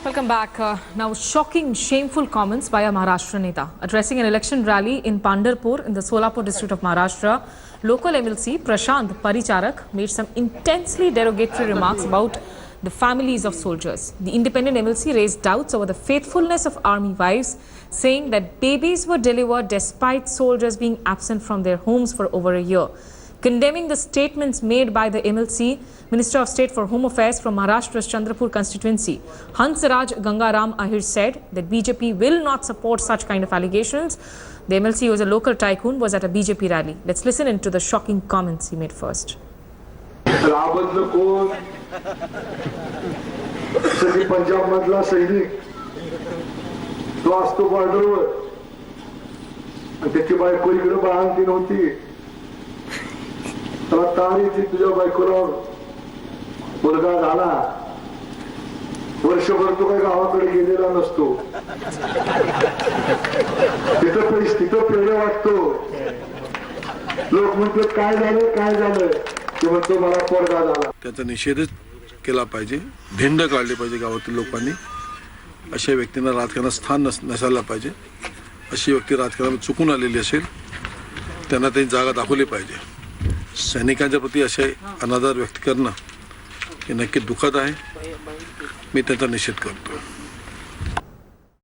Welcome back. Now, shocking, shameful comments by a Maharashtra Neta. Addressing an election rally in Pandarpur in the Solapur district of Maharashtra, local MLC Prashant Paricharak made some intensely derogatory remarks about the families of soldiers. The independent MLC raised doubts over the faithfulness of army wives, saying that babies were delivered despite soldiers being absent from their homes for over a year. Condemning the statements made by the MLC, Minister of State for Home Affairs from Maharashtra's Chandrapur constituency, Hansraj Gangaram Ahir said that BJP will not support such kind of allegations. The MLC, who is a local tycoon, was at a BJP rally. Let's listen into the shocking comments he made first. Punjab मधला सैनिक तो असतो बॉर्डरवर त्याची बायको इकडे बाळंती नव्हती त्याला तारीची तुझ्या बायकोला मुलगा झाला वर्षभर तो काही गावाकडे गेलेला नसतो तिथं पेढे वाटतो लोक म्हणतात काय झालं ते म्हणतो मला पोरगा झाला. त्याचा निषेधच केला पाहिजे. भिंड काढली पाहिजे गावातील लोकांनी. अशा व्यक्तींना राजकारणात स्थान नसायला पाहिजे. अशी व्यक्ती राजकारणात चुकून आलेली असेल त्यांना त्यांची जागा दाखवली पाहिजे. सैनिकांच्या प्रती असे अनादर व्यक्त करणं हे नक्की दुःखद आहे. मी त्याचा निषेध करतो.